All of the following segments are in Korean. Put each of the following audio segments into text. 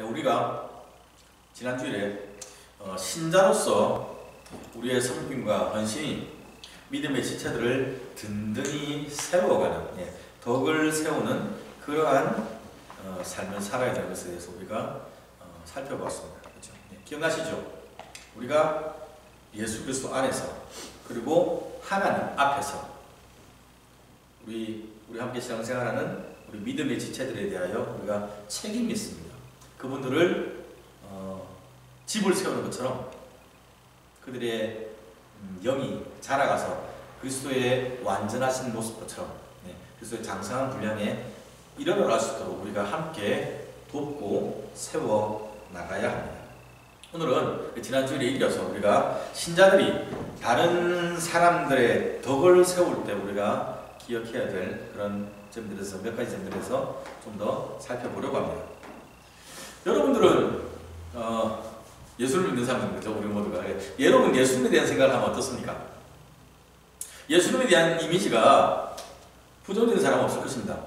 우리가 지난주일에 신자로서 우리의 섬김과 헌신이 믿음의 지체들을 든든히 세워가는, 덕을 세우는 그러한 삶을 살아야 되는 것에 대해서 우리가 살펴봤습니다. 그렇죠? 기억나시죠? 우리가 예수 그리스도 안에서 그리고 하나님 앞에서 우리 함께 신앙생활하는 우리 믿음의 지체들에 대하여 우리가 책임이 있습니다. 그분들을 집을 세우는 것처럼 그들의 영이 자라가서 그리스도의 완전하신 모습처럼 그리스도의 장성한 분량에 이르러갈 수 있도록 우리가 함께 돕고 세워 나가야 합니다. 오늘은 지난주에 이어서 우리가 신자들이 다른 사람들의 덕을 세울 때 우리가 기억해야 될 그런 점들에서 몇 가지 점들에서 좀 더 살펴보려고 합니다. 여러분들은 예수를 믿는 사람들이죠. 우리 모두가. 여러분 예수님에 대한 생각을 하면 어떻습니까? 예수님에 대한 이미지가 부정적인 사람은 없을 것입니다.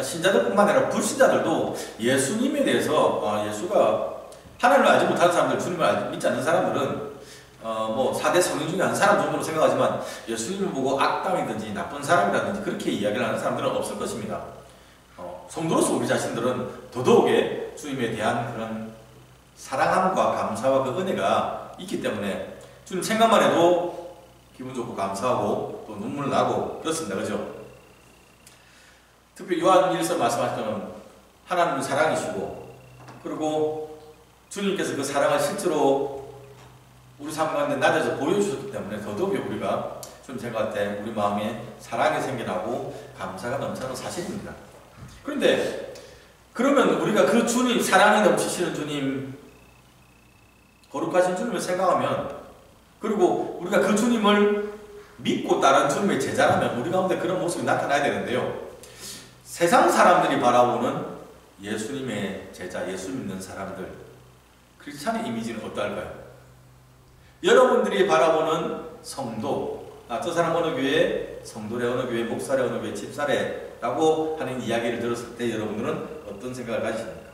신자들뿐만 아니라 불신자들도 예수님에 대해서 예수가 하나님을 알지 못하는 사람들, 주님을 믿지 않는 사람들은 4대 성령 중에 한 사람 정도로 생각하지만 예수님을 보고 악당이든지 나쁜 사람이라든지 그렇게 이야기를 하는 사람들은 없을 것입니다. 성도로서 우리 자신들은 더더욱에 주님에 대한 그런 사랑함과 감사와 그 은혜가 있기 때문에 주님 생각만 해도 기분 좋고 감사하고 또 눈물 나고 그렇습니다. 그죠? 특히 요한 1서 말씀하시면 하나님은 사랑이시고 그리고 주님께서 그 사랑을 실제로 우리 삶 가운데 낮에서 보여주셨기 때문에 더더욱이 우리가 주님 생각할 때 우리 마음에 사랑이 생겨나고 감사가 넘치는 사실입니다. 그런데 그러면 우리가 그 주님, 사랑이 넘치시는 주님, 거룩하신 주님을 생각하면 그리고 우리가 그 주님을 믿고 따르는 주님의 제자라면 우리 가운데 그런 모습이 나타나야 되는데요. 세상 사람들이 바라보는 예수님의 제자, 예수 믿는 사람들, 크리스찬의 이미지는 어떨까요? 여러분들이 바라보는 성도, 저 사람 어느 교회, 성도래 어느 교회, 목사래 어느 교회, 집사래 라고 하는 이야기를 들었을 때 여러분들은 어떤 생각을 가지십니까?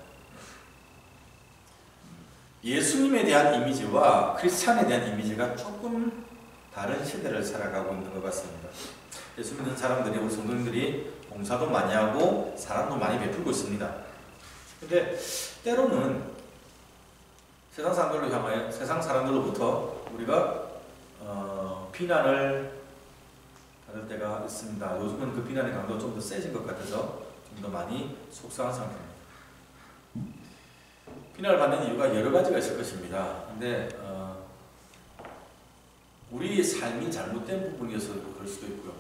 예수님에 대한 이미지와 크리스찬에 대한 이미지가 조금 다른 시대를 살아가고 있는 것 같습니다. 예수 믿는 사람들이, 우리 성도님들이 봉사도 많이 하고 사랑도 많이 베풀고 있습니다. 근데 때로는 세상 사람들로 향하여 세상 사람들로부터 우리가 비난을 받을 때가 있습니다. 요즘은 그 비난의 강도가 좀 더 세진 것 같아서 좀 더 많이 속상한 상태입니다. 비난을 받는 이유가 여러 가지가 있을 것입니다. 근데 우리 삶이 잘못된 부분이어서 그럴 수도 있고요.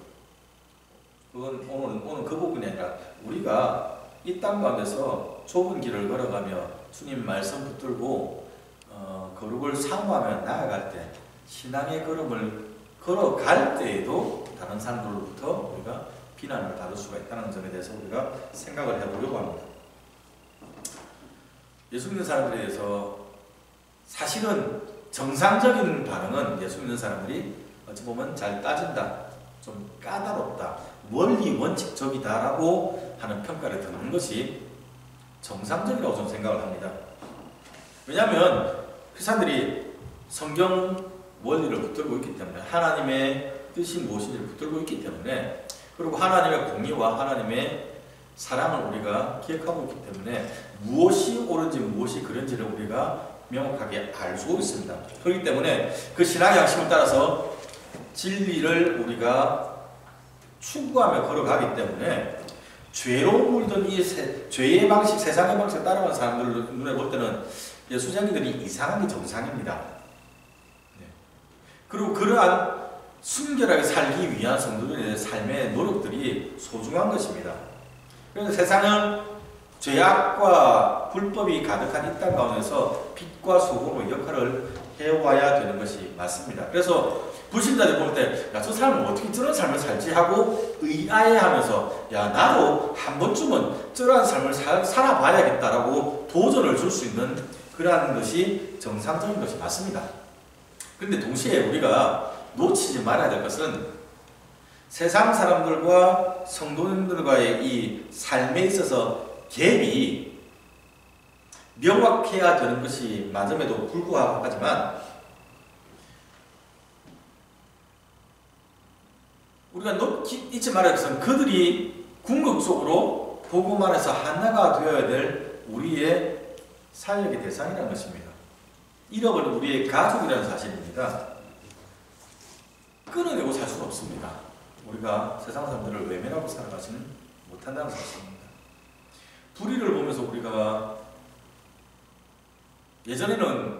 그건 오늘 그 부분이 아니라 우리가 이 땅 가운데서 좁은 길을 걸어가며 주님 말씀 붙들고 거룩을 사모하며 나아갈 때 신앙의 걸음을 걸어갈 때에도 다른 사람들로부터 우리가 비난을 받을 수가 있다는 점에 대해서 우리가 생각을 해보려고 합니다. 예수 믿는 사람들에 대해서 사실은 정상적인 반응은 예수 믿는 사람들이 어찌 보면 잘 따진다, 좀 까다롭다, 원리 원칙적이다라고 하는 평가를 듣는 것이 정상적이라고 저는 생각을 합니다. 왜냐하면 크리스찬들이 성경 원리를 붙들고 있기 때문에 하나님의 뜻이 무엇인지를 붙들고 있기 때문에 그리고 하나님의 공의와 하나님의 사랑을 우리가 기억하고 있기 때문에 무엇이 옳은지 무엇이 그른지를 우리가 명확하게 알고 있습니다. 그렇기 때문에 그 신앙의 양심을 따라서 진리를 우리가 추구하며 걸어가기 때문에 죄로 물든 이 죄의 방식, 세상의 방식을 따라가는 사람들 눈에 볼 때는 예수쟁이들이 이상한 게 정상입니다. 그리고 그러한 순결하게 살기 위한 성도들의 삶의 노력들이 소중한 것입니다. 그래서 세상은 죄악과 불법이 가득한 이 땅 가운데서 빛과 소금의 역할을 해와야 되는 것이 맞습니다. 그래서 불신자들 볼 때 야, 저 사람은 어떻게 저런 삶을 살지 하고 의아해하면서 야, 나도 한 번쯤은 저러한 삶을 살아봐야겠다라고 도전을 줄 수 있는 그러한 것이 정상적인 것이 맞습니다. 그런데 동시에 우리가 놓치지 말아야 될 것은 세상 사람들과 성도님들과의 이 삶에 있어서 갭이 명확해야 되는 것이 맞음에도 불구하지만 우리가 잊지 말아야 할 것은 그들이 궁극적으로 복음 안에서 하나가 되어야 될 우리의 사역의 대상이라는 것입니다. 잃어버린 우리의 가족이라는 사실입니다. 끊어내고 살 수는 없습니다. 우리가 세상 사람들을 외면하고 살아가지는 못한다는 사실입니다. 불의를 보면서 우리가 예전에는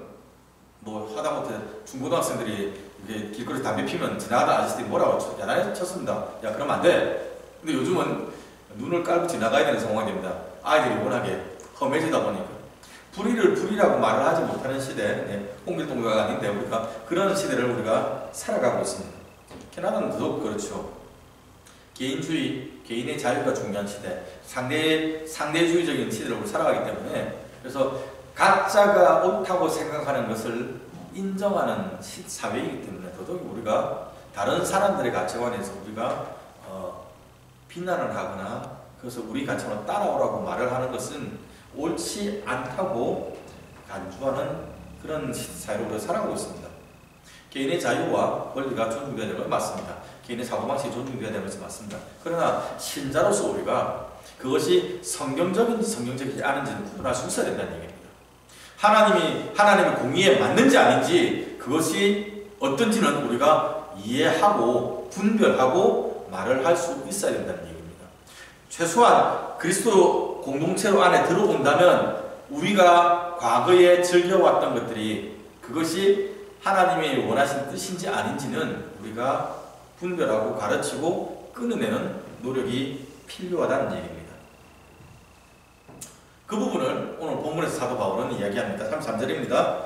뭐 하다못해 중고등학생들이 이렇게 길거리 담배 피면 지나가던 아저씨들이 뭐라고 야단에 쳤습니다. 야 그러면 안 돼. 근데 요즘은 눈을 깔고 지나가야 되는 상황이 됩니다. 아이들이 워낙에 험해지다 보니까 불의를 불의라고 말을 하지 못하는 시대, 홍길동무가 아닌데 우리가 그런 시대를 우리가 살아가고 있습니다. 캐나다는 더더욱 그렇죠. 개인주의, 개인의 자유가 중요한 시대, 상대주의적인 시대를 우리 살아가기 때문에 그래서 각자가 옳다고 생각하는 것을 인정하는 사회이기 때문에 더더욱 우리가 다른 사람들의 가치관에서 우리가 비난을 하거나 그래서 우리 가치관을 따라오라고 말을 하는 것은 옳지 않다고 간주하는 그런 사회로 우리가 살아가고 있습니다. 개인의 자유와 권리가 존중되어야 되는 건 맞습니다. 개인의 사고방식이 존중되어야 되는 것은 맞습니다. 그러나 신자로서 우리가 그것이 성경적인지 성경적이지 않은지는 구분할 수 있어야 된다는 얘기입니다. 하나님의 공의에 맞는지 아닌지 그것이 어떤지는 우리가 이해하고 분별하고 말을 할 수 있어야 된다는 얘기입니다. 최소한 그리스도 공동체로 안에 들어온다면 우리가 과거에 즐겨왔던 것들이 그것이 하나님의 원하신 뜻인지 아닌지는 우리가 분별하고 가르치고 끊어내는 노력이 필요하다는 얘기입니다. 그 부분을 오늘 본문에서 사도 바울은 이야기합니다. 33절입니다.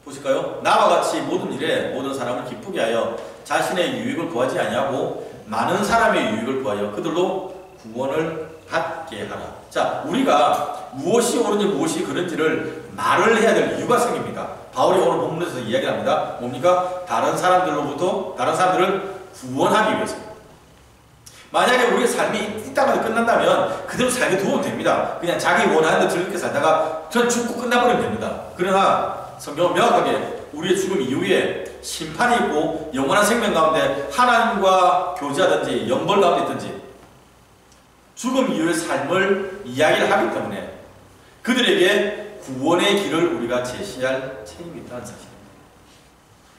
보실까요? 나와 같이 모든 일에 모든 사람을 기쁘게 하여 자신의 유익을 구하지 아니하고 많은 사람의 유익을 구하여 그들로 구원을 받게 하라. 자, 우리가 무엇이 옳은지 무엇이 그른지를 말을 해야 될 이유가 생깁니다. 바울이 오늘 본문에서 이야기합니다. 뭡니까? 다른 사람들을 구원하기 위해서. 만약에 우리의 삶이 이 땅에서 끝난다면 그대로 살게 두면 됩니다. 그냥 자기 원하는 대로 즐겁게 살다가 전 죽고 끝나버리면 됩니다. 그러나 성경은 명확하게 우리의 죽음 이후에 심판이 있고 영원한 생명 가운데 하나님과 교제하든지 영벌 가운데 있든지 죽음 이후의 삶을 이야기를 하기 때문에 그들에게 구원의 길을 우리가 제시할 책임이 있다는 사실입니다.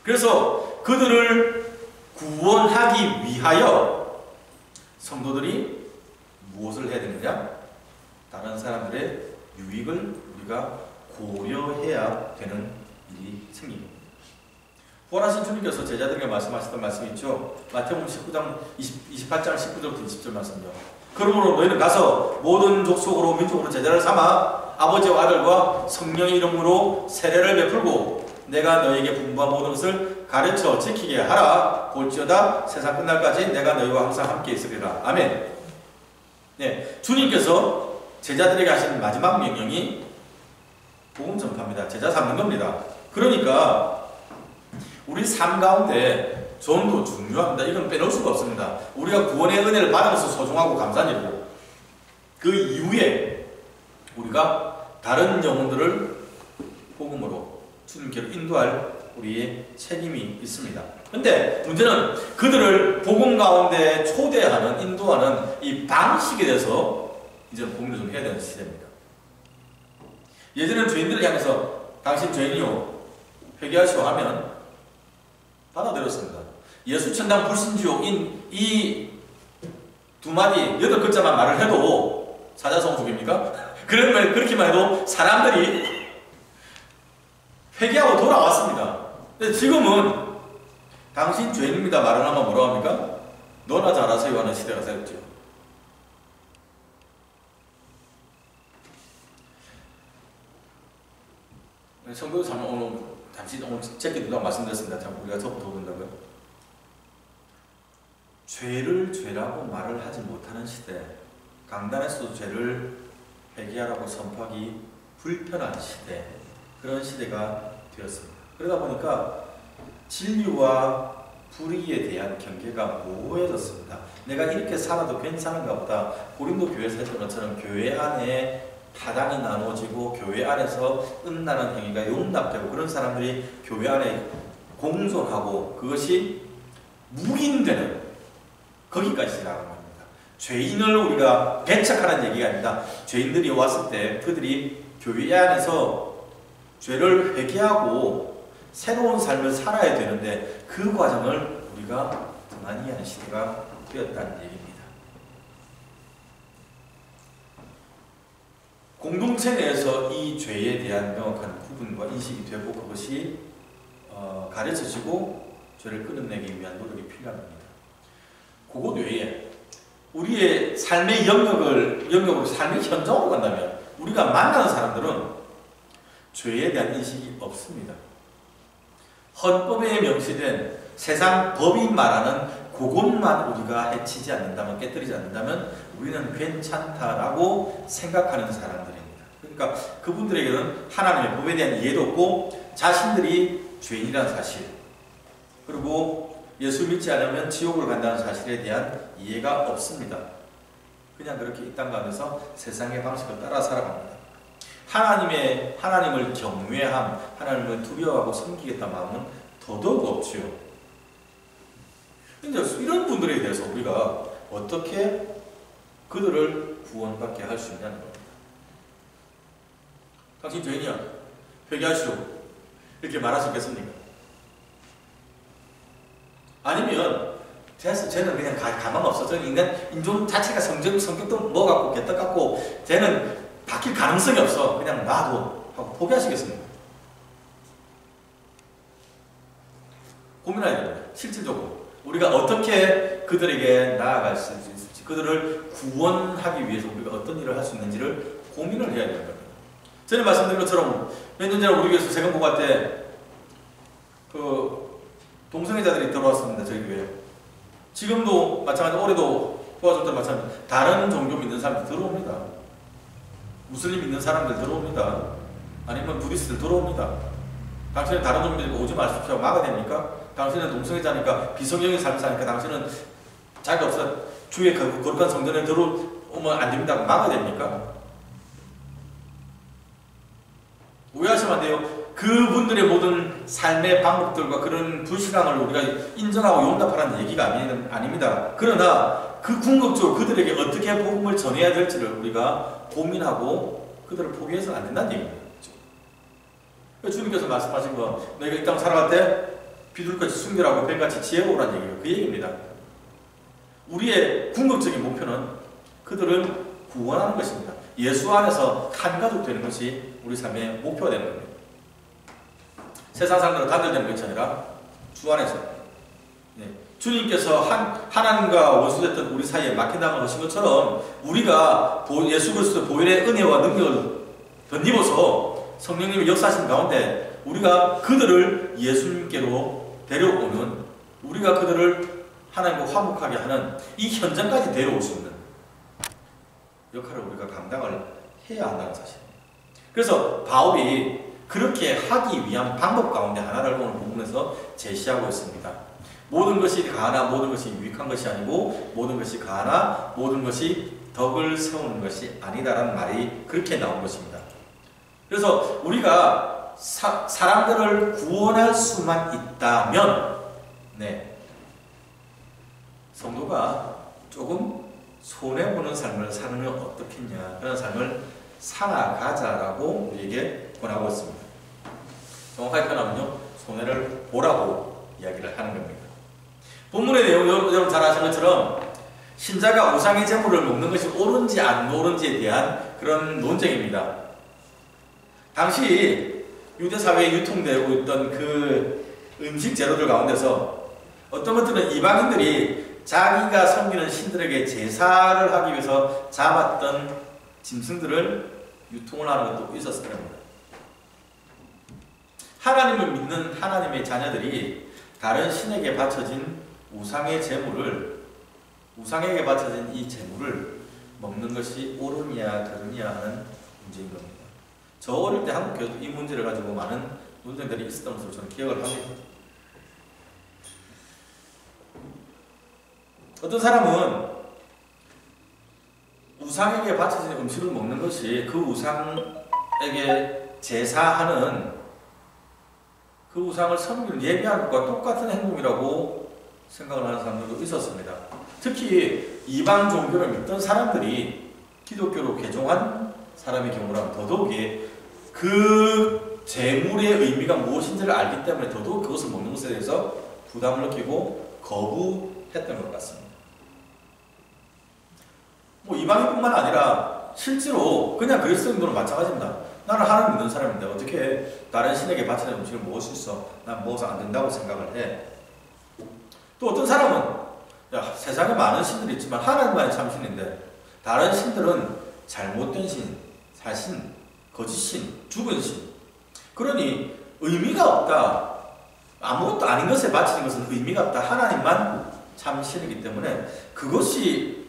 그래서 그들을 구원하기 위하여 성도들이 무엇을 해야 되느냐? 다른 사람들의 유익을 우리가 고려해야 되는 일이 생깁니다. 부활하신 주님께서 제자들에게 말씀하셨던 말씀이 있죠. 마태복음 28장 19절부터 20절 말씀이요. 그러므로 너희는 가서 모든 족속으로 민족으로 제자를 삼아 아버지와 아들과 성령의 이름으로 세례를 베풀고 내가 너희에게 분부한 모든 것을 가르쳐 지키게 하라. 볼지어다 세상 끝날까지 내가 너희와 항상 함께 있으리라. 아멘. 네, 주님께서 제자들에게 하신 마지막 명령이 복음 전파입니다. 제자 삼는 겁니다. 그러니까 우리 삶 가운데 전도 중요합니다. 이건 빼놓을 수가 없습니다. 우리가 구원의 은혜를 받으면서 소중하고 감사한 일이고 그 이후에 우리가 다른 영혼들을 복음으로 주님께로 인도할 우리의 책임이 있습니다. 근데 문제는 그들을 복음 가운데 초대하는, 인도하는 이 방식에 대해서 이제 고민을 좀 해야 되는 시대입니다. 예전에는 죄인들을 향해서 당신 죄인이요 회개하시오 하면 받아들였습니다. 예수 천당 불신지옥인 이 두 마디 8글자만 말을 해도 사자성숙입니까? 그렇게만 해도 사람들이 회개하고 돌아왔습니다. 근데 지금은 당신 죄인입니다 말을 하면 뭐라고 합니까? 너나 잘하세요 하는 시대가 되었죠. 성도 참 오늘 짧게 누가 말씀드렸습니다. 참 우리가 접붙어 본다고요. 죄를 죄라고 말을 하지 못하는 시대, 강단에서도 죄를 회개하라고 선포하기 불편한 시대, 그런 시대가 되었습니다. 그러다 보니까 진리와 불의에 대한 경계가 모호해졌습니다. 내가 이렇게 살아도 괜찮은가 보다. 고린도 교회에서 했던 것처럼 교회 안에 타당이 나누어지고 교회 안에서 음란한 행위가 용납되고 그런 사람들이 교회 안에 공존하고 그것이 묵인되는 거기까지 지나간 겁니다. 죄인을 우리가 배척하는 얘기가 아닙니다. 죄인들이 왔을 때 그들이 교회 안에서 죄를 회개하고 새로운 삶을 살아야 되는데 그 과정을 우리가 등한히 하는 시대가 되었다는 얘기입니다. 공동체 내에서 이 죄에 대한 명확한 구분과 인식이 되고 그것이 가르쳐지고 죄를 끊어내기 위한 노력이 필요합니다. 그것 외에 우리의 삶의 영역으로 삶의 현장으로 간다면 우리가 만나는 사람들은 죄에 대한 인식이 없습니다. 헌법에 명시된 세상 법이 말하는 그것만 우리가 해치지 않는다면, 깨뜨리지 않는다면 우리는 괜찮다라고 생각하는 사람들입니다. 그러니까 그분들에게는 하나님의 법에 대한 이해도 없고 자신들이 죄인이라는 사실, 그리고 예수 믿지 않으면 지옥을 간다는 사실에 대한 이해가 없습니다. 그냥 그렇게 이 땅 가운데서 세상의 방식을 따라 살아갑니다. 하나님을 경외함, 하나님을 두려워하고 섬기겠다는 마음은 더더욱 없지요. 근데 이런 분들에 대해서 우리가 어떻게 그들을 구원받게 할 수 있냐는 겁니다. 당신 죄인이야, 회개하시오, 이렇게 말할 수 있겠습니까? 아니면 됐어, 쟤는 그냥 가망 없어, 저 인종 자체가 성격도 뭐 같고 개떡 같고 쟤는 바뀔 가능성이 없어, 그냥 놔둬 하고 포기하시겠습니까? 고민해야 됩니다. 실질적으로 우리가 어떻게 그들에게 나아갈 수 있을지, 그들을 구원하기 위해서 우리가 어떤 일을 할 수 있는지를 고민을 해야 되는 겁니다. 전에 말씀드린 것처럼 몇 년 전에 우리 교회에서 세금보가 때 동성애자들이 들어왔습니다. 저희 교회에. 지금도 마찬가지로 올해도 도와줬던 마찬가지로 다른 종교 믿는 사람들 들어옵니다. 무슬림 믿는 사람들 들어옵니다. 아니면 부디스트들 들어옵니다. 당신은 다른 종교 믿고 오지 마십시오. 막아야 됩니까? 당신은 동성애자니까 비성경의 삶을 사니까 당신은 자기가 없어 주의 거룩한 성전에 들어오면 안 됩니다. 막아야 됩니까? 오해하시면 안 돼요. 그분들의 모든 삶의 방법들과 그런 불신앙을 우리가 인정하고 용납하라는 얘기가 아닙니다. 그러나 그 궁극적으로 그들에게 어떻게 복음을 전해야 될지를 우리가 고민하고 그들을 포기해서는 안 된다는 얘기입니다. 주님께서 말씀하신 거, 너희가 이 땅 살아갈 때 비둘기같이 순결하고 뱀같이 지혜로우라는 얘기예요. 그 얘기입니다. 우리의 궁극적인 목표는 그들을 구원하는 것입니다. 예수 안에서 한 가족 되는 것이 우리 삶의 목표가 되는 겁니다. 세상 사람들은 단절되는 것이 아니라 주 안에서 주님께서 하나님과 원수됐던 우리 사이에 막힌다고 하신 것처럼 우리가 예수 그리스도의 보혈의 은혜와 능력을 덧입어서 성령님의 역사하신 가운데 우리가 그들을 예수님께로 데려오는, 우리가 그들을 하나님과 화목하게 하는 이 현장까지 데려올 수 있는 역할을 우리가 감당을 해야 한다는 사실입니다. 그래서 바울이 그렇게 하기 위한 방법 가운데 하나를 오늘 본문에서 제시하고 있습니다. 모든 것이 가하나 모든 것이 유익한 것이 아니고 모든 것이 가하나 모든 것이 덕을 세우는 것이 아니다라는 말이 그렇게 나온 것입니다. 그래서 우리가 사람들을 구원할 수만 있다면 성도가 조금 손해보는 삶을 사는 건 어떻겠냐, 그런 삶을 살아가자라고 우리에게 권하고 있습니다. 정확하게 표현하면요, 손해를 보라고 이야기를 하는 겁니다. 본문의 내용 여러분 잘 아시는 것처럼 신자가 우상의 제물을 먹는 것이 옳은지 안 옳은지에 대한 그런 논쟁입니다. 당시 유대 사회에 유통되고 있던 그 음식 재료들 가운데서 어떤 것들은 이방인들이 자기가 섬기는 신들에게 제사를 하기 위해서 잡았던 짐승들을 유통을 하는 것도 있었을 겁니다. 하나님을 믿는 하나님의 자녀들이 다른 신에게 바쳐진 우상에게 바쳐진 이 제물을 먹는 것이 옳으냐 그르냐 하는 문제인 겁니다. 저 어릴 때 한국 교회도 이 문제를 가지고 많은 논쟁들이 있었던 것으로 저는 기억을 합니다. 어떤 사람은 우상에게 바쳐진 음식을 먹는 것이 그 우상에게 제사하는 그 우상을 섬기는 예배하는 것과 똑같은 행동이라고 생각을 하는 사람들도 있었습니다. 특히 이방 종교를 믿던 사람들이 기독교로 개종한 사람의 경우라면 더더욱이 그 제물의 의미가 무엇인지를 알기 때문에 더더욱 그것을 먹는 것에 대해서 부담을 느끼고 거부했던 것 같습니다. 뭐 이방인뿐만 아니라 실제로 그냥 그리스도인들은 마찬가지입니다. 나는 하나님 믿는 사람인데 어떻게 다른 신에게 바치는 음식을 먹을 수 있어? 난 먹어서 안 된다고 생각을 해. 또 어떤 사람은 세상에 많은 신들이 있지만 하나님만이 참 신인데 다른 신들은 잘못된 신, 사신, 거짓신, 죽은 신. 그러니 의미가 없다. 아무것도 아닌 것에 바치는 것은 의미가 없다. 하나님만 참 신이기 때문에 그것이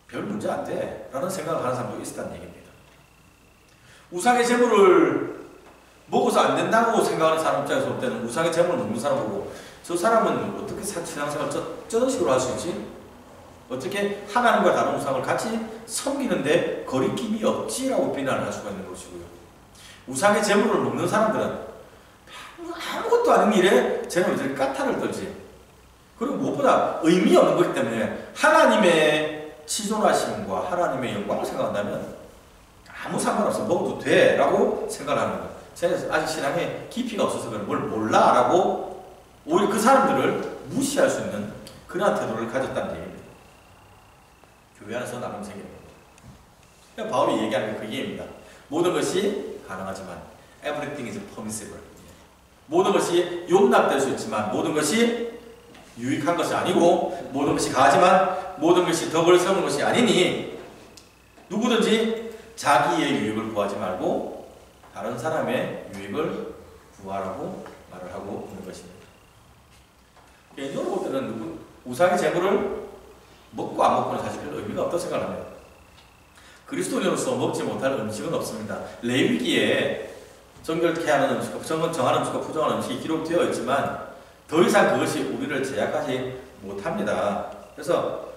별 문제 안 돼 라는 생각을 하는 사람도 있었다는 얘기입니다. 우상의 제물을 먹어서 안 된다고 생각하는 사람 입장에서 볼 때는 우상의 제물을 먹는 사람 보고 저 사람은 어떻게 신앙생활을 저런 식으로 할 수 있지? 어떻게 하나님과 다른 우상을 같이 섬기는데 거리낌이 없지라고 비난을 할 수가 있는 것이고요. 우상의 제물을 먹는 사람들은 아무것도 아닌 일에 쟤는 왜 까탈을 떨지? 그리고 무엇보다 의미 없는 거기 때문에 하나님의 치존하심과 하나님의 영광을 생각한다면 아무 상관없어 먹어도 돼 라고 생각하는 거예요. 쟤는 아직 신앙에 깊이가 없어서 그런 뭘 몰라 라고 오히려 그 사람들을 무시할 수 있는 그러한 태도를 가졌다는 얘기입니다. 교회 안에서 나눈 세계입니다. 바울이 얘기하는 게 그 얘기입니다. 모든 것이 가능하지만 everything is permissible. 모든 것이 용납될 수 있지만 모든 것이 유익한 것이 아니고 모든 것이 가하지만 모든 것이 덕을 세우는 것이 아니니 누구든지 자기의 유익을 구하지 말고 다른 사람의 유익을 구하라고 말을 하고 있는 것입니다. 개인적으로 볼 때는 우상의 제물을 먹고 안 먹고는 사실 별 의미가 없다고 생각합니다. 그리스도인으로서 먹지 못할 음식은 없습니다. 레위기에 정결케 하는 음식과 정하는 음식과 부정하는 음식이 기록되어 있지만 더 이상 그것이 우리를 제약하지 못합니다. 그래서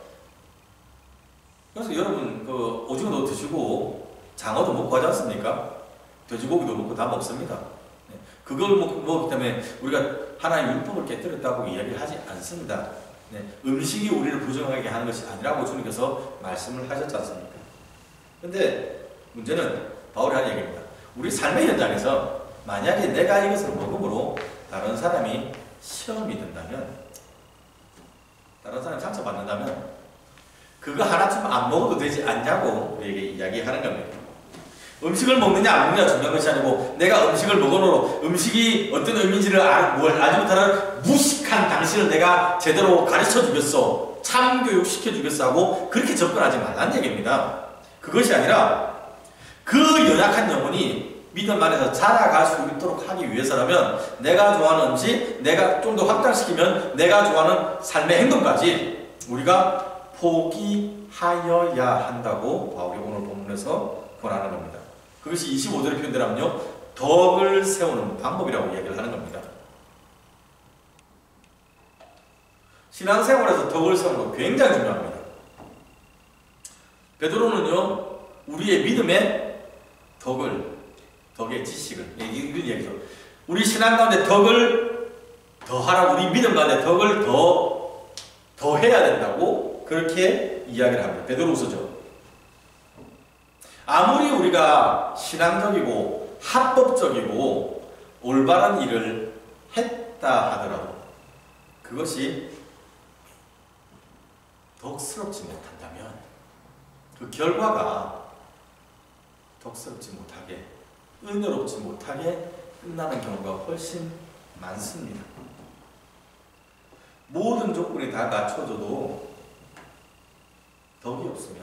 여러분 그 오징어도 드시고 장어도 먹고 하지 않습니까? 돼지고기도 먹고 다 먹습니다. 그걸 먹기 때문에 우리가 하나님의 율법을 깨뜨렸다고 이야기를 하지 않습니다. 음식이 우리를 부정하게 하는 것이 아니라고 주님께서 말씀을 하셨지 않습니까? 그런데 문제는 바울이 하는 얘기입니다. 우리 삶의 현장에서 만약에 내가 이것을 먹음으로 다른 사람이 시험이 든다면, 다른 사람이 상처받는다면 그거 하나쯤 안 먹어도 되지 않냐고 우리에게 이야기하는 겁니다. 음식을 먹느냐 안 먹느냐 중요한 것이 아니고 내가 음식을 먹음으로 음식이 어떤 의미인지를 알지 못하는 무식한 당신을 내가 제대로 가르쳐 주겠어, 참교육시켜 주겠어 하고 그렇게 접근하지 말라는 얘기입니다. 그것이 아니라 그 연약한 영혼이 믿음 안에서 자라갈 수 있도록 하기 위해서라면 내가 좋아하는 음식, 내가 좀 더 확장시키면 내가 좋아하는 삶의 행동까지 우리가 포기하여야 한다고 바울이 오늘 본문에서 권하는 겁니다. 그것이 25절의 표현대로는요, 덕을 세우는 방법이라고 얘기를 하는 겁니다. 신앙생활에서 덕을 세우는 거 굉장히 중요합니다. 베드로는요, 우리의 믿음의 덕의 지식을, 이런 얘기죠. 우리 신앙 가운데 덕을 더하라고, 우리 믿음 가운데 덕을 더 해야 된다고 그렇게 이야기를 합니다. 베드로후서죠. 아무리 우리가 신앙적이고 합법적이고 올바른 일을 했다 하더라도 그것이 덕스럽지 못한다면 그 결과가 덕스럽지 못하게, 은혜롭지 못하게 끝나는 경우가 훨씬 많습니다. 모든 조건이 다 갖춰져도 덕이 없으면,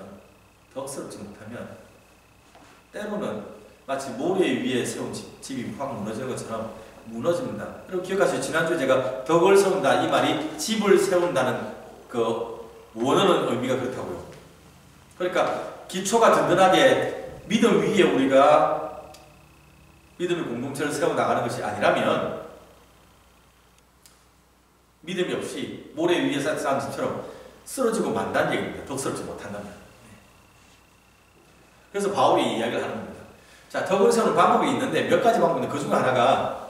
덕스럽지 못하면 때로는 마치 모래 위에 세운 집이 확 무너지는 것처럼 무너집니다. 여러분 기억하시죠? 지난주에 제가 덕을 세운다, 이 말이 집을 세운다는 그 원어는 의미가 그렇다고요. 그러니까 기초가 든든하게 믿음 위에 우리가 믿음의 공동체를 세워나가는 것이 아니라면 믿음이 없이 모래 위에 쌓은 집처럼 쓰러지고 만다는 얘기입니다. 덕스럽지 못한다면. 그래서 바울이 이야기를 하는 겁니다. 자, 덕을 세우는 방법이 있는데 몇 가지 방법인데 그 중에 하나가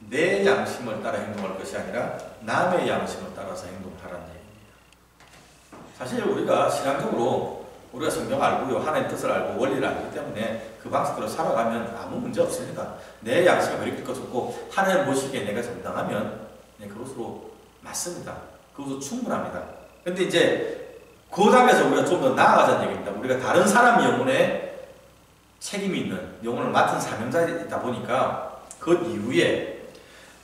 내 양심을 따라 행동할 것이 아니라 남의 양심을 따라서 행동하라는 얘기입니다. 사실 우리가 신앙적으로 우리가 성경을 알고요, 하나님의 뜻을 알고 원리를 알기 때문에 그 방식대로 살아가면 아무 문제 없습니다. 내 양심을 그렇게 꺾었고 하나님 보시기에 내가 정당하면 그것으로 맞습니다. 그것으로 충분합니다. 근데 이제 그 단계에서 우리가 좀 더 나아가자는 얘기입니다. 우리가 다른 사람 영혼에 책임이 있는, 영혼을 맡은 사명자이다 보니까 그 이후에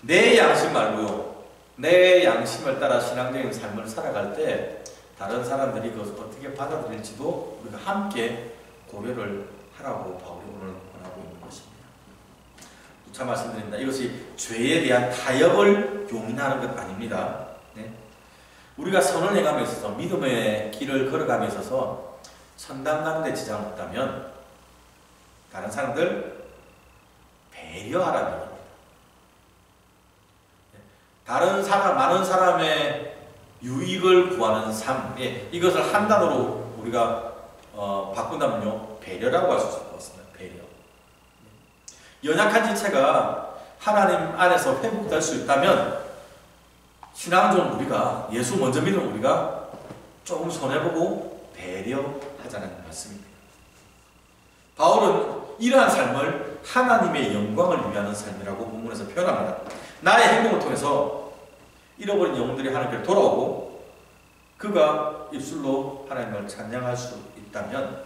내 양심 말고요, 내 양심을 따라 신앙적인 삶을 살아갈 때 다른 사람들이 그것을 어떻게 받아들일지도 우리가 함께 고려를 하라고 바울이 오늘 권하고 있는 것입니다. 누차 말씀드립니다. 이것이 죄에 대한 타협을 용인하는 것 아닙니다. 네? 우리가 선을 행함에 있어서 믿음의 길을 걸어감에 있어서 선당 가는 데 지장 없다면 다른 사람들 배려하라는 얘기입니다. 다른 사람, 많은 사람의 유익을 구하는 삶, 이것을 한 단어로 우리가 바꾼다면요, 배려라고 할 수 있습니다. 배려. 연약한 지체가 하나님 안에서 회복될 수 있다면 신앙적으로 우리가 예수 먼저 믿는 우리가 조금 손해보고 배려하자는 말씀입니다. 바울은 이러한 삶을 하나님의 영광을 위하는 삶이라고 본문에서 표현합니다. 나의 행동을 통해서 잃어버린 영혼들이 하나님께 돌아오고 그가 입술로 하나님을 찬양할 수 있다면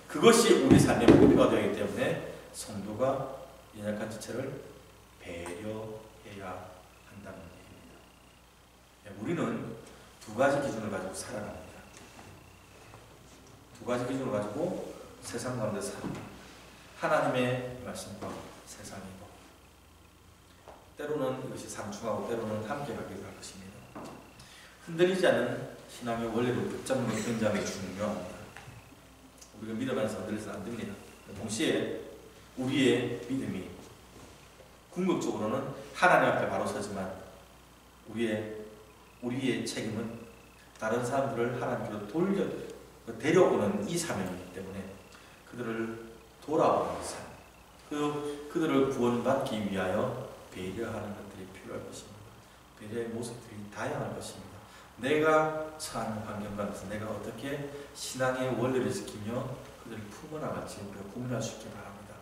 그것이 우리 삶의 목표가 되기 때문에 성도가 연약한 지체를 배려해야 한다는 얘기입니다. 우리는 두 가지 기준을 가지고 살아갑니다. 두 가지 기준을 가지고 세상 가운데 삽니다. 하나님의 말씀과 세상의 법. 때로는 이것이 상충하고 때로는 함께 가기도 할 것입니다. 흔들리지 않는 신앙의 원리를 붙잡는 것이 굉장히 중요합니다. 우리가 믿음 안에서 흔들려서는 안 됩니다. 동시에 우리의 믿음이 궁극적으로는 하나님 앞에 바로 서지만 우리의 책임은 다른 사람들을 하나님께로 데려오는 이 사명이기 때문에 그들을 돌아오는 삶, 그들을 구원받기 위하여 배려하는 것들이 필요할 것입니다. 배려의 모습들이 다양할 것입니다. 내가 처한 환경 가운데서 내가 어떻게 신앙의 원리를 지키며 그들을 품어나갈지 우리가 고민할 수 있기 바랍니다.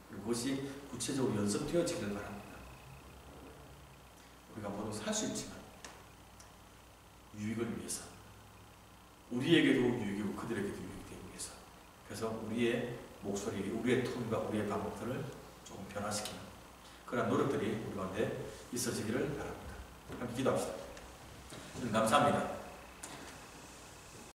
그리고 그것이 구체적으로 연습되어지길 바랍니다. 우리가 모두 살 수 있지만 유익을 위해서, 우리에게도 유익이고 그들에게도 유익되기 위해서, 그래서 우리의 목소리, 우리의 톤과 우리의 방법들을 조금 변화시키는 그런 노력들이 우리 가운데 있어지기를 바랍니다. 함께 기도합시다. 감사합니다.